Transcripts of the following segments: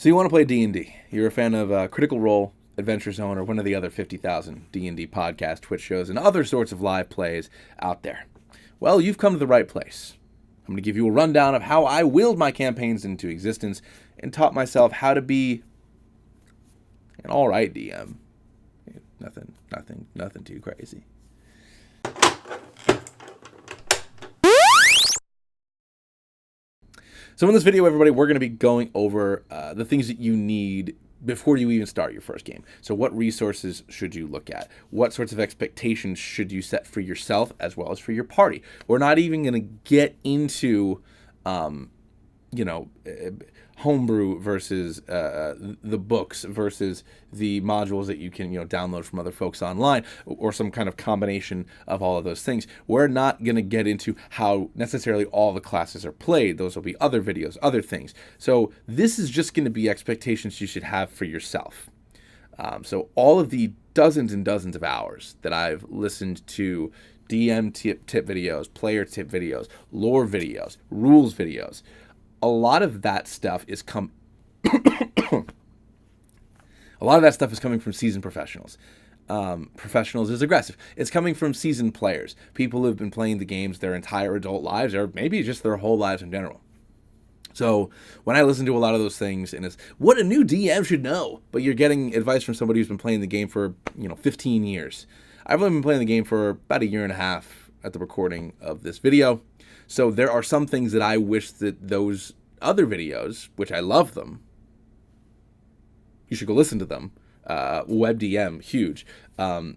So you want to play D&D. You're a fan of Critical Role, Adventure Zone, or one of the other 50,000 D&D podcasts, Twitch shows, and other sorts of live plays out there. Well, you've come to the right place. I'm going to give you a rundown of how I willed my campaigns into existence and taught myself how to be an alright DM. Nothing too crazy. So in this video, everybody, we're going to be going over the things that you need before you even start your first game. So what resources should you look at? What sorts of expectations should you set for yourself as well as for your party? We're not even going to get into, homebrew versus the books versus the modules that you can download from other folks online, or some kind of combination of all of those things. We're not going to get into how necessarily all the classes are played. Those will be other videos, other things. So this is just going to be expectations you should have for yourself. So all of the dozens and dozens of hours that I've listened to DM tip videos, player tip videos, lore videos, rules videos, a lot of that stuff is coming from seasoned professionals. Professionals is aggressive. It's coming from seasoned players, people who've been playing the games their entire adult lives, or maybe just their whole lives in general. So when I listen to a lot of those things, and it's what a new DM should know, but you're getting advice from somebody who's been playing the game for 15 years. I've only been playing the game for about a year and a half at the recording of this video. So there are some things that I wish that those other videos, which I love them, you should go listen to them. WebDM, huge.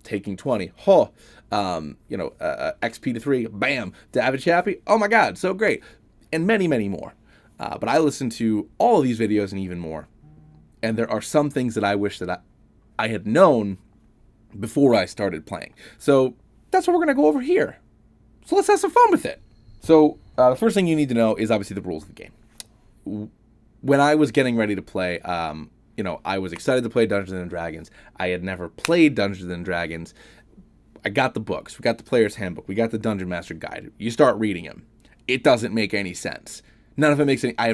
Taking 20, XP to 3, bam. David Chappie, oh my God, so great. And many, many more. But I listen to all of these videos and even more. And there are some things that I wish that I had known before I started playing. So that's what we're going to go over here. So let's have some fun with it. So the first thing you need to know is obviously the rules of the game. When I was getting ready to play, I was excited to play Dungeons and Dragons. I had never played Dungeons and Dragons. I got the books. We got the Player's Handbook. We got the Dungeon Master Guide. You start reading them. It doesn't make any sense. None of it makes any. I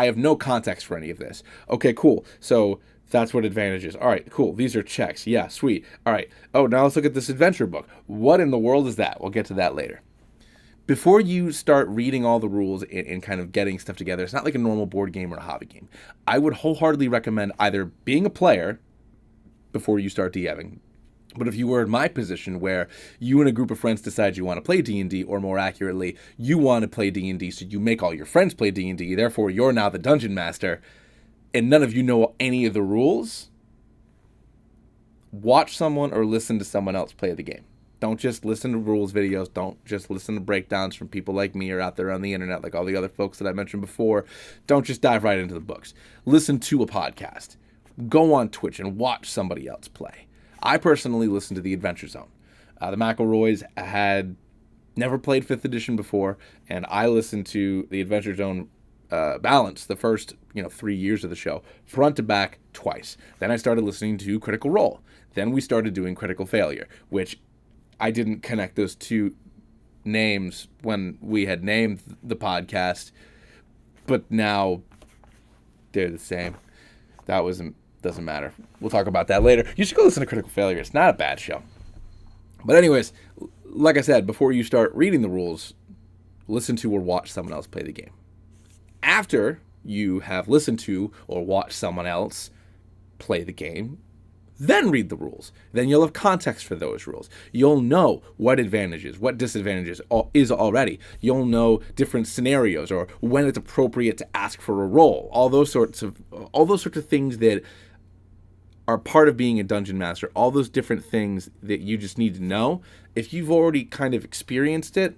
have no context for any of this. Okay, cool. So that's what advantage is. All right, cool. These are checks. Yeah, sweet. All right. Oh, now let's look at this adventure book. What in the world is that? We'll get to that later. Before you start reading all the rules and kind of getting stuff together, it's not like a normal board game or a hobby game. I would wholeheartedly recommend either being a player before you start DMing. But if you were in my position where you and a group of friends decide you want to play D&D, or more accurately, you want to play D&D, so you make all your friends play D&D, therefore you're now the dungeon master, and none of you know any of the rules, watch someone or listen to someone else play the game. Don't just listen to rules videos. Don't just listen to breakdowns from people like me or out there on the internet like all the other folks that I mentioned before. Don't just dive right into the books. Listen to a podcast. Go on Twitch and watch somebody else play. I personally listened to the Adventure Zone. The McElroys had never played 5th edition before, and I listened to the Adventure Zone balance the first 3 years of the show, front to back twice. Then I started listening to Critical Role. Then we started doing Critical Failure, which I didn't connect those two names when we had named the podcast, but now they're the same. Doesn't matter. We'll talk about that later. You should go listen to Critical Failure. It's not a bad show. But anyways, like I said, before you start reading the rules, listen to or watch someone else play the game. After you have listened to or watched someone else play the game, then read the rules. Then you'll have context for those rules. You'll know what advantages, what disadvantages is already. You'll know different scenarios or when it's appropriate to ask for a roll. All those sorts of things that are part of being a dungeon master. All those different things that you just need to know. If you've already kind of experienced it,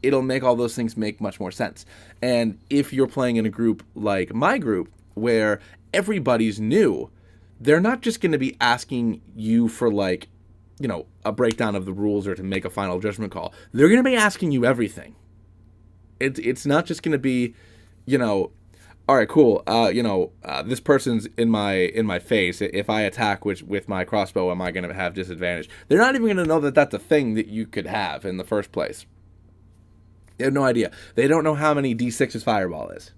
it'll make all those things make much more sense. And if you're playing in a group like my group, where everybody's new, they're not just going to be asking you for a breakdown of the rules or to make a final judgment call. They're going to be asking you everything. It's not just going to be, all right, cool. This person's in my face. If I attack with my crossbow, am I going to have disadvantage? They're not even going to know that that's a thing that you could have in the first place. They have no idea. They don't know how many D6's Fireball is.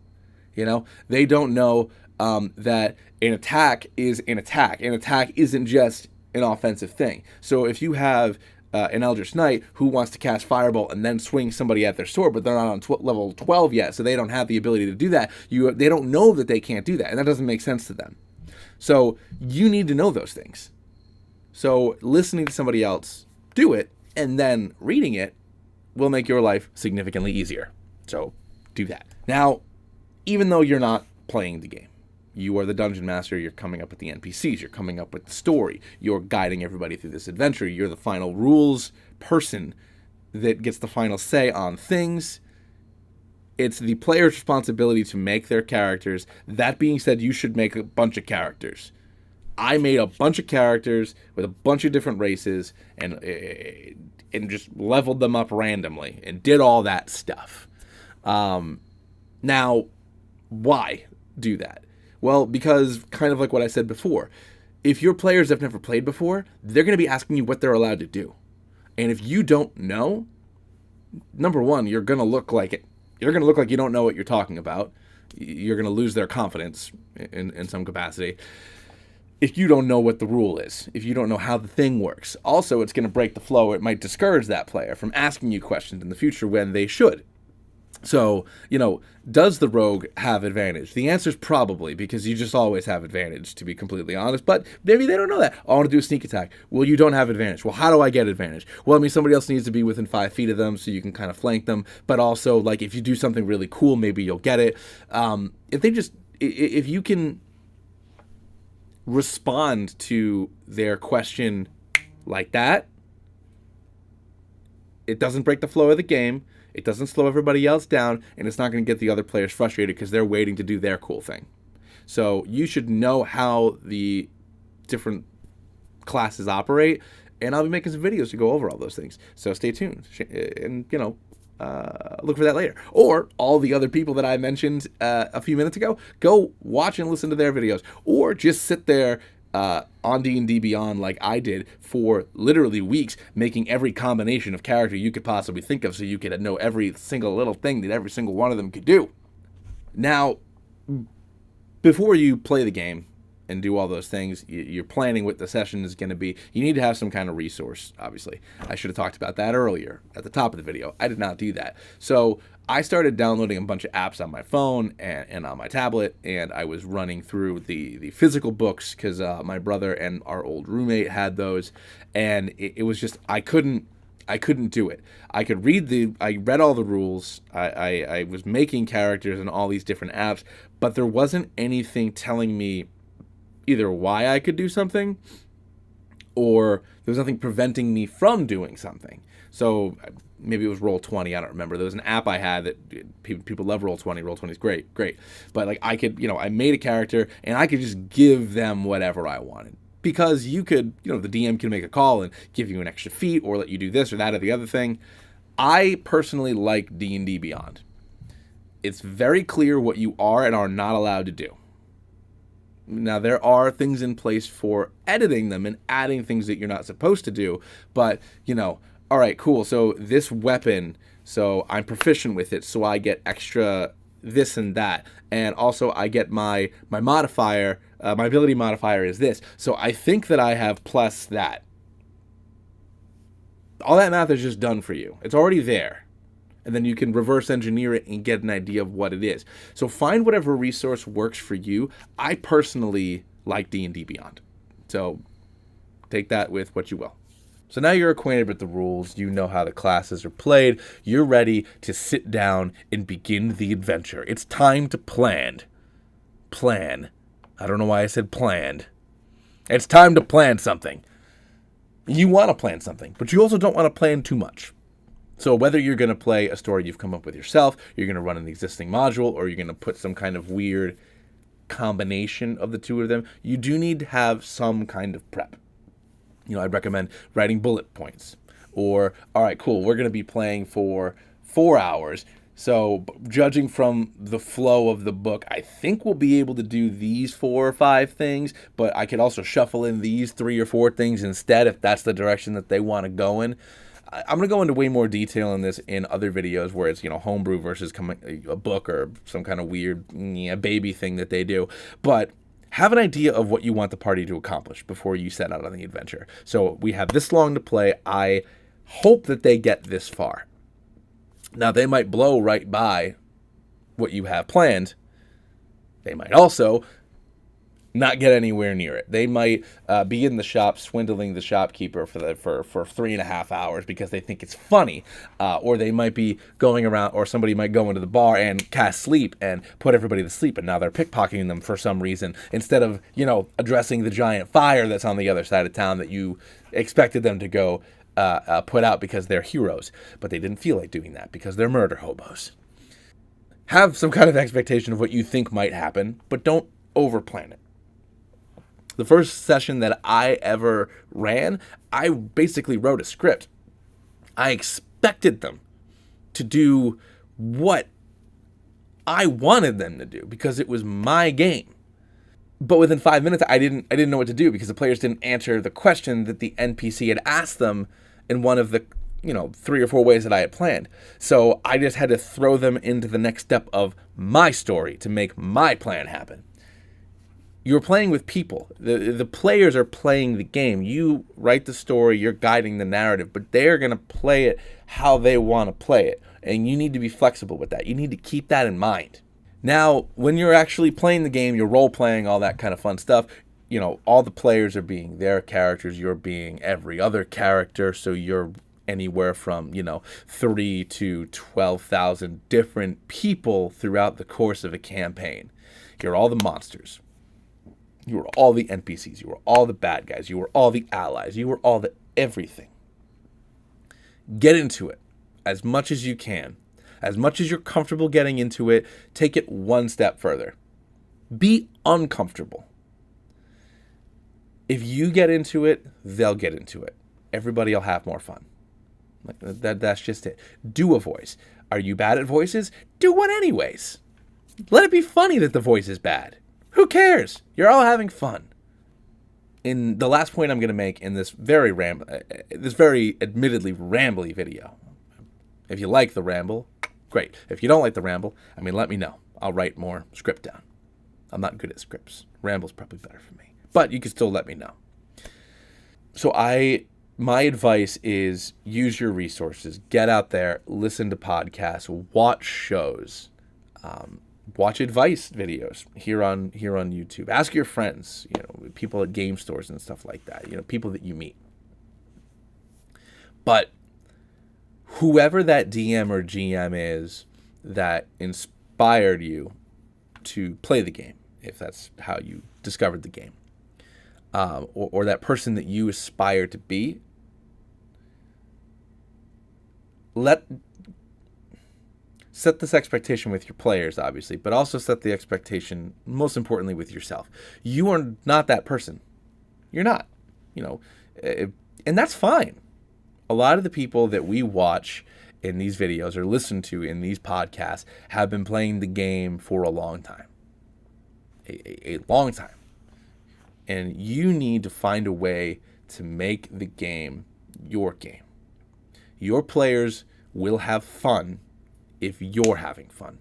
They don't know that an attack is an attack. An attack isn't just an offensive thing. So if you have an Eldritch Knight who wants to cast Firebolt and then swing somebody at their sword, but they're not on level 12 yet, so they don't have the ability to do that. They don't know that they can't do that, and that doesn't make sense to them. So you need to know those things. So listening to somebody else do it and then reading it will make your life significantly easier. So do that. Now, even though you're not playing the game, you are the dungeon master, you're coming up with the NPCs, you're coming up with the story, you're guiding everybody through this adventure, you're the final rules person that gets the final say on things. It's the player's responsibility to make their characters. That being said, you should make a bunch of characters. I made a bunch of characters with a bunch of different races and just leveled them up randomly and did all that stuff. Now, why do that? Well, because kind of like what I said before, if your players have never played before, they're going to be asking you what they're allowed to do. And if you don't know, number one, you're going to look like it. You're going to look like you don't know what you're talking about. You're going to lose their confidence in some capacity if you don't know what the rule is, if you don't know how the thing works. Also, it's going to break the flow. It might discourage that player from asking you questions in the future when they should. So, does the rogue have advantage? The answer is probably, because you just always have advantage, to be completely honest. But maybe they don't know that. Oh, I want to do a sneak attack. Well, you don't have advantage. Well, how do I get advantage? Well, I mean, somebody else needs to be within 5 feet of them so you can kind of flank them. But also, like, if you do something really cool, maybe you'll get it. If you can respond to their question like that, it doesn't break the flow of the game. It doesn't slow everybody else down, and it's not going to get the other players frustrated because they're waiting to do their cool thing. So you should know how the different classes operate, and I'll be making some videos to go over all those things. So stay tuned, and look for that later. Or all the other people that I mentioned a few minutes ago, go watch and listen to their videos, or just sit there on D&D Beyond like I did for literally weeks, making every combination of character you could possibly think of so you could know every single little thing that every single one of them could do. Now, before you play the game and do all those things, you're planning what the session is going to be. You need to have some kind of resource, obviously. I should have talked about that earlier at the top of the video. I did not do that. So I started downloading a bunch of apps on my phone and on my tablet, and I was running through the physical books because my brother and our old roommate had those, and it was just, I couldn't do it. I read all the rules. I was making characters in all these different apps, but there wasn't anything telling me either why I could do something or there was nothing preventing me from doing something. So maybe it was Roll20, I don't remember. There was an app I had that people love Roll20. Roll20 is great. But like I could, I made a character and I could just give them whatever I wanted. Because you could, the DM can make a call and give you an extra feat or let you do this or that or the other thing. I personally like D&D Beyond. It's very clear what you are and are not allowed to do. Now, there are things in place for editing them and adding things that you're not supposed to do, but, all right, cool, so this weapon, so I'm proficient with it, so I get extra this and that, and also I get my modifier, my ability modifier is this, so I think that I have plus that. All that math is just done for you. It's already there. And then you can reverse engineer it and get an idea of what it is. So find whatever resource works for you. I personally like D&D Beyond. So take that with what you will. So now you're acquainted with the rules. You know how the classes are played. You're ready to sit down and begin the adventure. It's time to plan. Plan. I don't know why I said planned. It's time to plan something. You want to plan something, but you also don't want to plan too much. So whether you're going to play a story you've come up with yourself, you're going to run an existing module, or you're going to put some kind of weird combination of the two of them, you do need to have some kind of prep. I'd recommend writing bullet points. Or, all right, cool, we're going to be playing for 4 hours. So judging from the flow of the book, I think we'll be able to do these 4 or 5 things, but I could also shuffle in these 3 or 4 things instead if that's the direction that they want to go in. I'm going to go into way more detail in this in other videos where it's, homebrew versus a book or some kind of weird baby thing that they do. But have an idea of what you want the party to accomplish before you set out on the adventure. So we have this long to play. I hope that they get this far. Now, they might blow right by what you have planned. They might also not get anywhere near it. They might be in the shop swindling the shopkeeper for 3.5 hours because they think it's funny, or they might be going around, or somebody might go into the bar and cast sleep and put everybody to sleep, and now they're pickpocketing them for some reason instead of addressing the giant fire that's on the other side of town that you expected them to go put out because they're heroes, but they didn't feel like doing that because they're murder hobos. Have some kind of expectation of what you think might happen, but don't overplan it. The first session that I ever ran, I basically wrote a script. I expected them to do what I wanted them to do because it was my game. But within 5 minutes, I didn't know what to do because the players didn't answer the question that the NPC had asked them in one of the 3 or 4 ways that I had planned. So I just had to throw them into the next step of my story to make my plan happen. You're playing with people. The players are playing the game. You write the story, you're guiding the narrative, but they're going to play it how they want to play it. And you need to be flexible with that. You need to keep that in mind. Now, when you're actually playing the game, you're role-playing, all that kind of fun stuff, all the players are being their characters. You're being every other character, so you're anywhere from, 3 to 12,000 different people throughout the course of a campaign. You're all the monsters. You were all the NPCs. You were all the bad guys. You were all the allies. You were all the everything. Get into it as much as you can. As much as you're comfortable getting into it, take it one step further. Be uncomfortable. If you get into it, they'll get into it. Everybody will have more fun. That's just it. Do a voice. Are you bad at voices? Do one anyways. Let it be funny that the voice is bad. Who cares? You're all having fun. In the last point I'm going to make in this very admittedly rambly video. If you like the ramble, great. If you don't like the ramble, let me know. I'll write more script down. I'm not good at scripts. Ramble's probably better for me. But you can still let me know. So my advice is use your resources. Get out there, listen to podcasts, watch shows. Watch advice videos here on YouTube. Ask your friends, people at game stores and stuff like that, people that you meet. But whoever that DM or GM is that inspired you to play the game, if that's how you discovered the game, or that person that you aspire to be, set this expectation with your players, obviously, but also set the expectation, most importantly, with yourself. You are not that person. You're not, and that's fine. A lot of the people that we watch in these videos or listen to in these podcasts have been playing the game for a long time. A long time. And you need to find a way to make the game your game. Your players will have fun if you're having fun.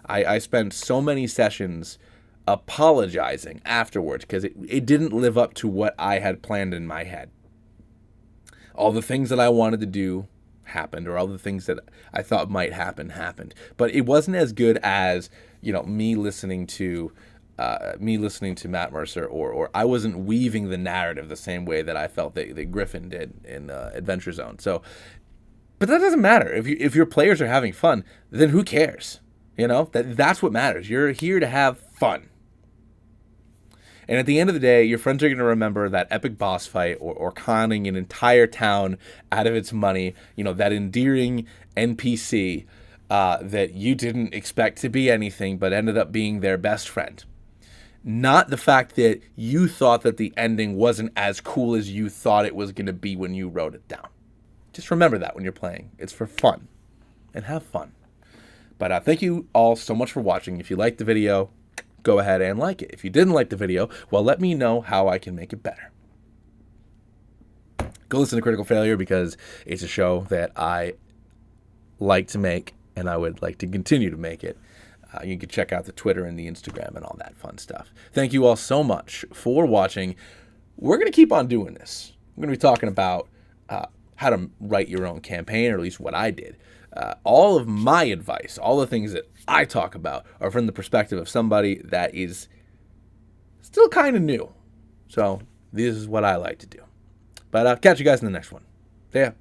I spent so many sessions apologizing afterwards because it didn't live up to what I had planned in my head. All the things that I wanted to do happened, or all the things that I thought might happen happened. But it wasn't as good as, me listening to Matt Mercer, or I wasn't weaving the narrative the same way that I felt that Griffin did in Adventure Zone. So, but that doesn't matter. If your players are having fun, then who cares? That's what matters. You're here to have fun. And at the end of the day, your friends are going to remember that epic boss fight or conning an entire town out of its money, that endearing NPC that you didn't expect to be anything but ended up being their best friend. Not the fact that you thought that the ending wasn't as cool as you thought it was going to be when you wrote it down. Just remember that when you're playing. It's for fun. And have fun. But thank you all so much for watching. If you liked the video, go ahead and like it. If you didn't like the video, well, let me know how I can make it better. go listen to Critical Failure because it's a show that I like to make, and I would like to continue to make it. You can check out the Twitter and the Instagram and all that fun stuff. Thank you all so much for watching. We're going to keep on doing this. We're going to be talking about how to write your own campaign, or at least what I did. All of my advice, all the things that I talk about, are from the perspective of somebody that is still kind of new. So this is what I like to do. But I'll catch you guys in the next one. See ya.